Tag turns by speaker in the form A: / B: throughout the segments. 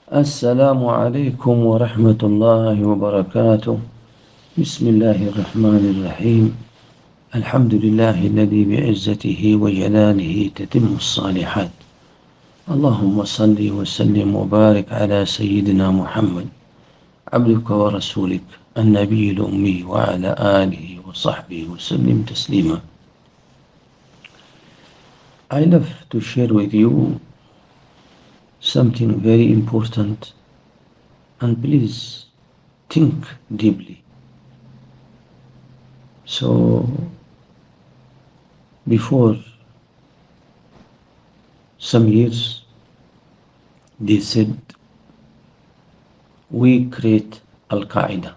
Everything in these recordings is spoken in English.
A: السلام عليكم ورحمة الله وبركاته. بسم الله الرحمن الرحيم. الحمد لله الذي بعزته وجلاله تتم الصالحات. اللهم صل وسلم وبارك على سيدنا محمد عبدك ورسولك النبي الأمي وعلى آله وصحبه وسلم تسليما. I love to share with you something very important, and please think deeply. So, before some years, they said we create Al Qaeda,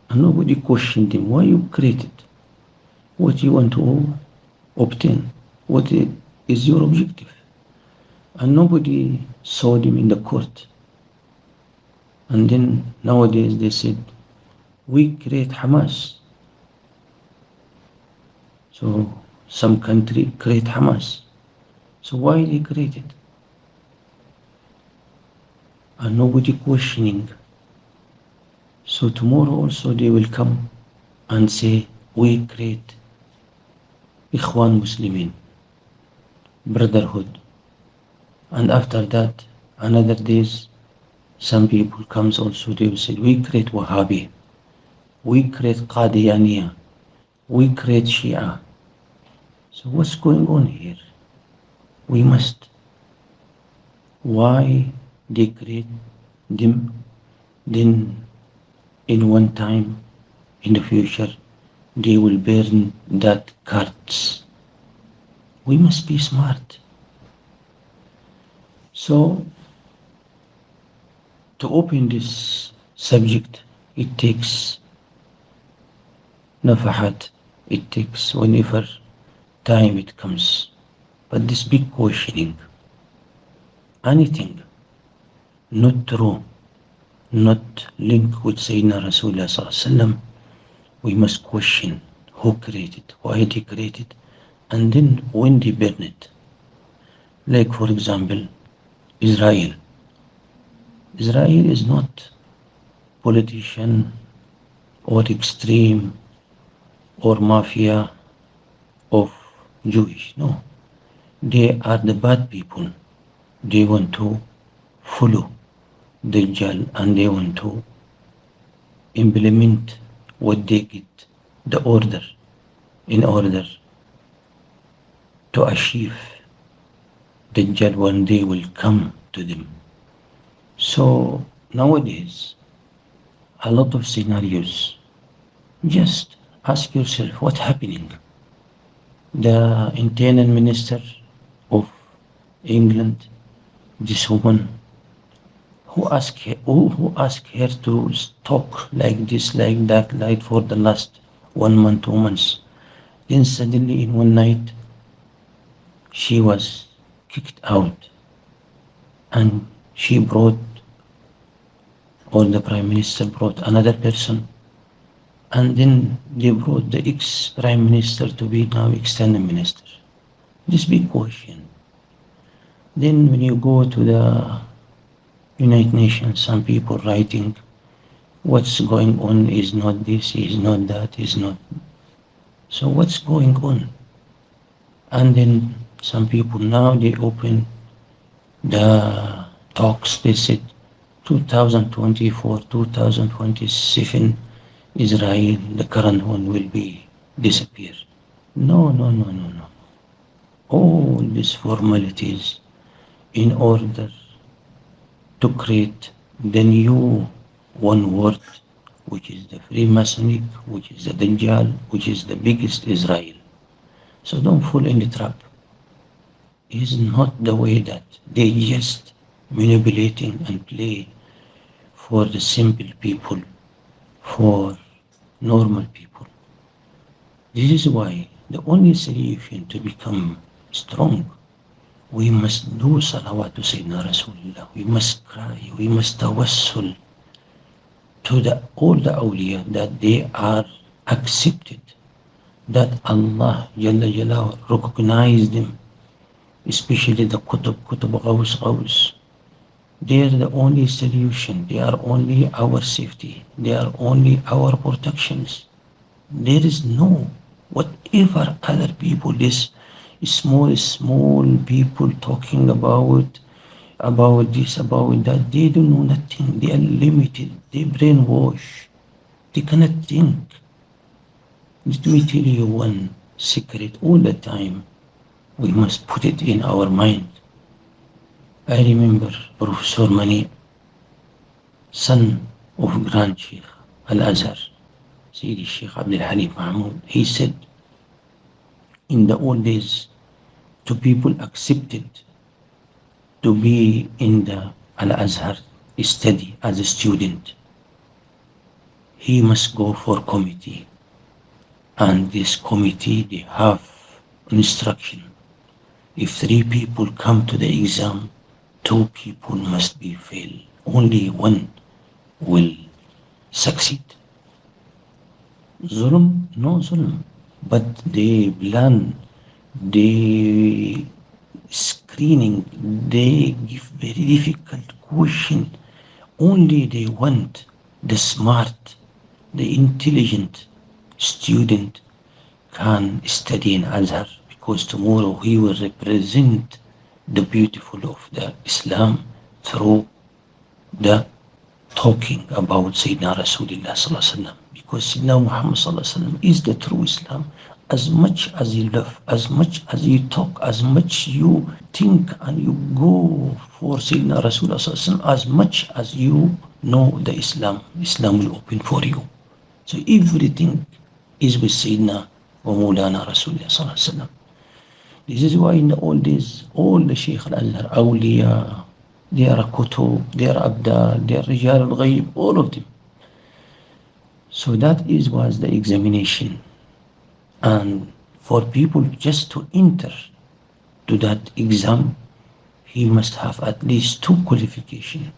A: and nobody questioned them. Why you create it? What you want to obtain? What is your objective? And nobody saw them in the court. And then nowadays they said we create Hamas. So some country create Hamas. So why they create it? And nobody questioning. So tomorrow also they will come and say we create Ikhwan Muslimin, brotherhood. And after that, another days, some people comes also, they will say we create Wahhabi, we create Qadianiya, we create Shia. So what's going on here? We must. Why they create them? Then in one time, in the future, they will burn that cards. We must be smart. So to open this subject, it takes nafahat, it takes whenever time it comes. But this big questioning, anything not true, not linked with Sayyidina Rasulullah Sallallahu Alaihi Wasallam, we must question who created, why they created, and then when they burn it. Like for example, Israel. Israel is not politician or extreme or mafia of Jewish. No. They are the bad people. They want to follow Dajjal and they want to implement what they get, the order, in order to achieve Dajjal one day will come to them. So nowadays, a lot of scenarios. Just ask yourself what's happening. The internal minister of England, this woman, who asked her to talk like this, like that, like for the last 1 month, 2 months. Then suddenly in one night, she was kicked out, and she brought, or the prime minister brought another person, and then they brought the ex-prime minister to be now external minister. This big question. Then when you go to the United Nations, some people writing what's going on is not this, is not that, is not. So what's going on? And then some people now they open the talks. They said 2024, 2027, Israel, the current one, will be disappear. No, no, no, no, no. All these formalities in order to create the new one word, which is the Freemasonic, which is the Dajjal, which is the biggest Israel. So don't fall in the trap. It's not the way that they just manipulating and play for the simple people, for normal people. This is why the only solution to become strong, we must do salawat to Sayyidina Rasulullah. We must cry, we must tawassul to all the awliya that they are accepted, that Allah Jalla Jalal recognized them, especially the Qutb Ghaus Ghaus, They are the only solution. They are only our safety. They are only our protections. There is no whatever other people, this small people talking about this, about that. They don't know nothing. They are limited. They brainwash. They cannot think. Let me tell you one secret all the time. We must put it in our mind. I remember Professor Mani, son of Grand Sheikh Al-Azhar, Sayyidi Sheikh Abdul Halim Mahmoud. He said, in the old days, to people accepted to be in the Al-Azhar study as a student, he must go for committee. And this committee, they have instruction. If 3 people come to the exam, 2 people must be fail. Only one will succeed. Zulm, no zulm. But they plan, they screening, they give very difficult question. Only they want the smart, the intelligent student can study in Azhar, because tomorrow he will represent the beautiful of the Islam through the talking about Sayyidina Rasulullah Sallallahu Alaihi Wasallam. Because Sayyidina Muhammad Sallallahu Alaihi Wasallam is the true Islam. As much as you love, as much as you talk, as much you think and you go for Sayyidina Rasulullah Sallallahu Alaihi Wasallam, as much as you know the Islam, Islam will open for you. So everything is with Sayyidina wa Mawlana Rasulullah Sallallahu Alaihi Wasallam. This is why in the old days, all the Shaykh al-Azhar, awliya, they are kutub, they are abdal, they are rijal al-ghayb, all of them. So that was the examination. And for people just to enter to that exam, he must have at least 2 qualifications.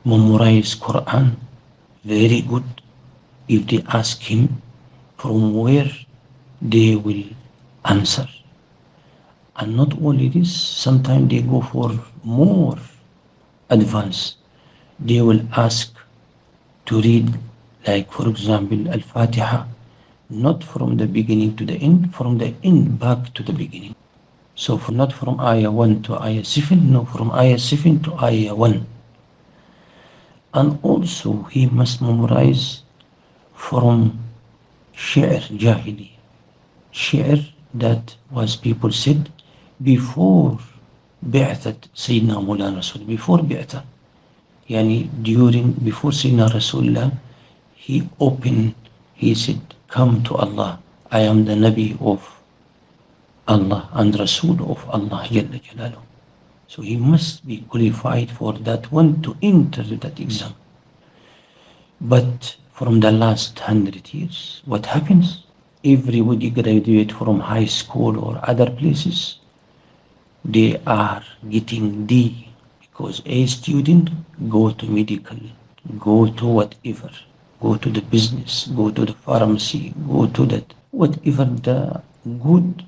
A: Memorize Quran, very good. If they ask him from where, they will answer. And not only this, sometimes they go for more advanced. They will ask to read, like for example, Al-Fatiha, not from the beginning to the end, from the end back to the beginning. So not from ayah 1 to ayah 7, no, from ayah 7 to ayah 1. And also he must memorize from Shi'r Jahili. Shi'r that was people said before Bi'athat Sayyidina Mawlana Rasul, before Bi'atha. Yani before Sayyidina Rasulullah, he opened, he said, come to Allah. I am the Nabi of Allah and Rasul of Allah Jalla Jalaluh. So he must be qualified for that one to enter that exam. But from the last 100 years, what happens? Everybody graduate from high school or other places. They are getting D, because a student go to medical, go to whatever, go to the business, go to the pharmacy, go to that, whatever the good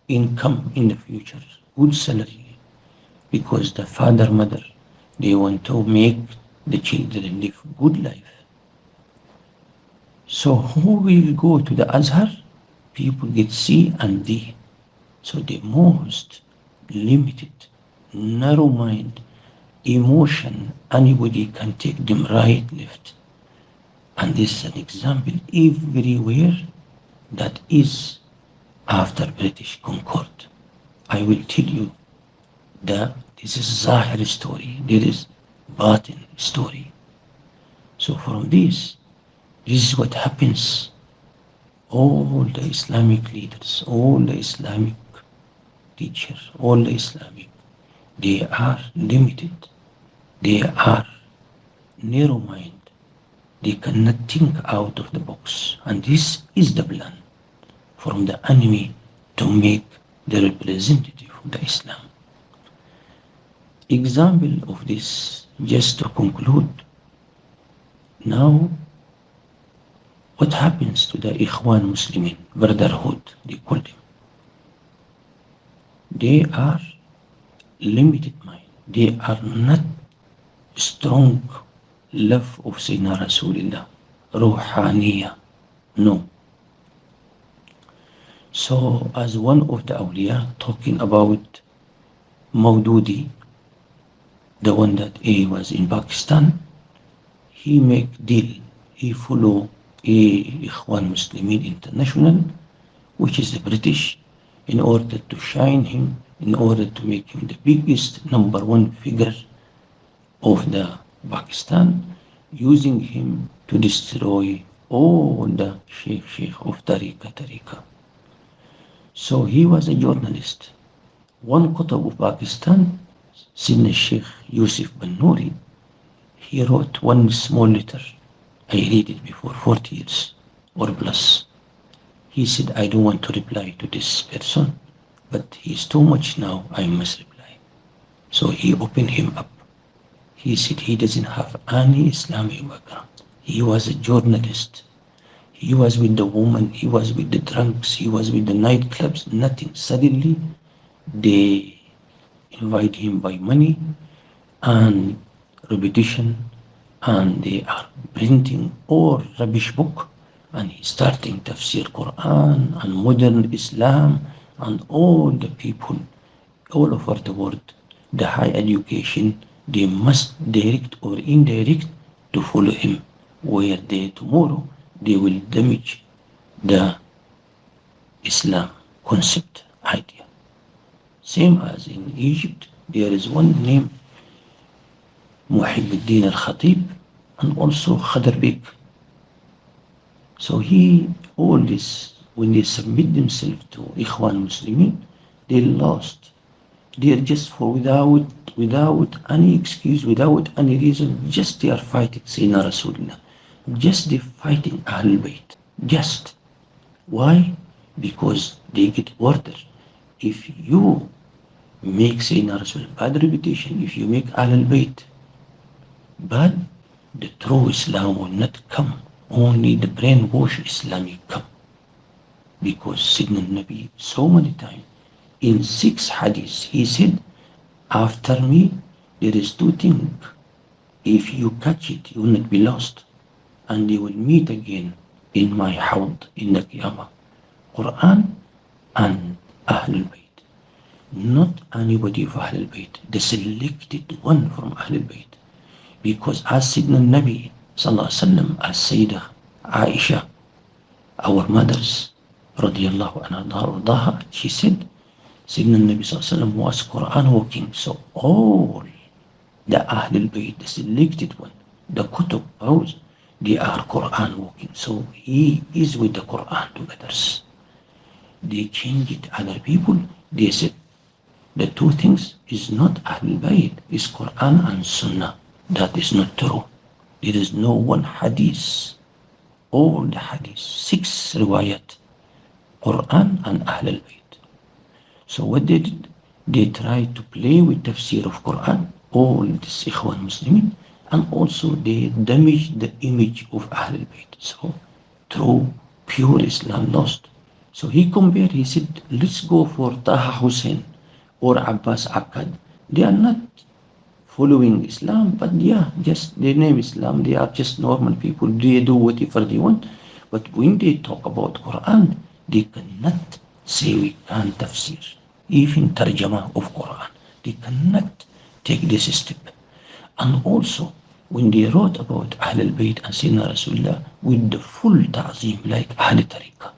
A: income in the future, good salary, because the father, mother, they want to make the children live good life. So who will go to the Azhar? People get C and D. So the most limited, narrow mind, emotion, anybody can take them right, left. And this is an example everywhere that is after British Concord. I will tell you that this is Zahir story, there is Batin story. So from this is what happens. All the Islamic leaders, all the Islamic teachers, all the Islamic, they are limited. They are narrow mind. They cannot think out of the box. And this is the plan from the enemy to make the representative of the Islam. Example of this, just to conclude, now what happens to the Ikhwan Muslimin, brotherhood, they call them? They are limited mind. They are not strong love of Sayyidina Rasulullah, ruhaniya. No. So, as one of the awliya talking about Maududi, the one that he was in Pakistan, he make deal. He follow Ikhwan Muslimin International, which is the British, in order to shine him, in order to make him the biggest number one figure of the Pakistan, using him to destroy all the Sheikh of Tariqa. So he was a journalist. One Qutb of Pakistan, Sidna Sheikh Yusuf bin Nouri, he wrote one small letter. I read it before 40 years or plus. He said, I don't want to reply to this person, but he's too much now, I must reply. So he opened him up. He said he doesn't have any Islamic background. He was a journalist. He was with the woman, he was with the drunks, he was with the nightclubs, nothing. Suddenly, they invite him by money and repetition, and they are printing all rubbish book, and he's starting tafsir Quran and modern Islam, and all the people all over the world, the high education, they must direct or indirect to follow him, where they tomorrow they will damage the Islam concept idea. Same as in Egypt, there is one named Muhibbuddin al-Khatib and also Khadr Bek. So all this, when they submit themselves to Ikhwan Muslimin, they lost. They are just for without any excuse, without any reason, just they are fighting Sayyidina Rasulullah. Just they fighting Ahlul Bayt. Just. Why? Because they get order. If you make Sayyidina Rasulullah bad reputation, if you make Ahlul Bayt bad, the true Islam will not come. Only the brainwash Islam will come. Because Sayyidina Nabi so many times in 6 hadiths he said, after me there is 2 things. If you catch it, you will not be lost. And you will meet again in my hawd in the Qiyamah. Quran and Ahlul Bayt. Not anybody of Ahlul Bayt, the selected one from Ahlul Bayt. Because as Sayyidina Nabi Sallallahu Alaihi Wasallam, as Sayyidah Aisha, our mothers, radiyallahu anha, she said, Sayyidina Nabi Sallallahu Alaihi Wasallam was Quran walking. So all the Ahlul Bayt, the selected one, the Kutub house, they are Quran walking. So he is with the Quran together. They changed other people. They said the 2 things is not Ahlul Bayt, is Quran and Sunnah. That is not true. There is no one hadith. All the hadith, 6 riwayat, Quran and Ahlul Bayt. So what they did, they tried to play with tafsir of Quran, all this Ikhwan Muslimin, and also they damaged the image of Ahlul Bayt. So true, pure Islam lost. So he compared, he said, let's go for Taha Hussein or Abbas Akkad. They are not following Islam, but just they name Islam, they are just normal people, they do whatever they want. But when they talk about Quran, they cannot say we can't tafsir, even tarjama of Quran. They cannot take this step. And also, when they wrote about Ahlul Bayt and Sayyidina Rasulullah with the full ta'zim like Ahl Tariqa,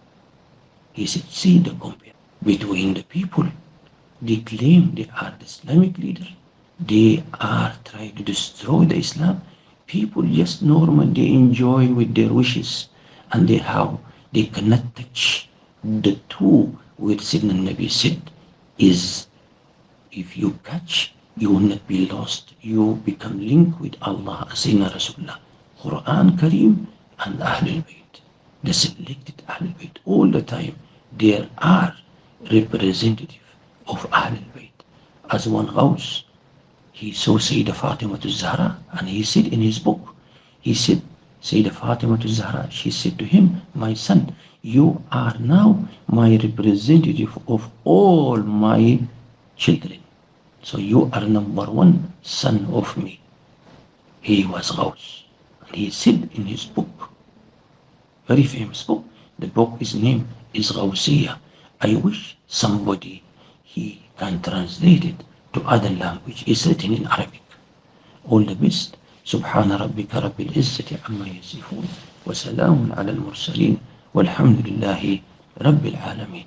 A: he said, see the compare between the people. They claim they are the Islamic leader. They are trying to destroy the Islam. People just normal, they enjoy with their wishes, and they cannot touch the 2 where Sayyidina Nabi said is, if you catch, you will not be lost. You become linked with Allah, Sayyidina Rasulullah, Quran Kareem and Ahlul Bayt. The selected Ahlul Bayt all the time, there are representative of Ahlul Bayt. As one house, he saw Sayyidah Fatima Zahra, and he said in his book, he said, Sayyidah Fatima Zahra, she said to him, my son, you are now my representative of all my children. So you are number 1 son of me. He was Ghaus. And he said in his book, very famous book, the book's name is Ghausiyya. I wish somebody he can translate it to other language. It's written in Arabic. All the best. سبحان ربك رب العزة عما يصفون وسلام على المرسلين والحمد لله رب العالمين.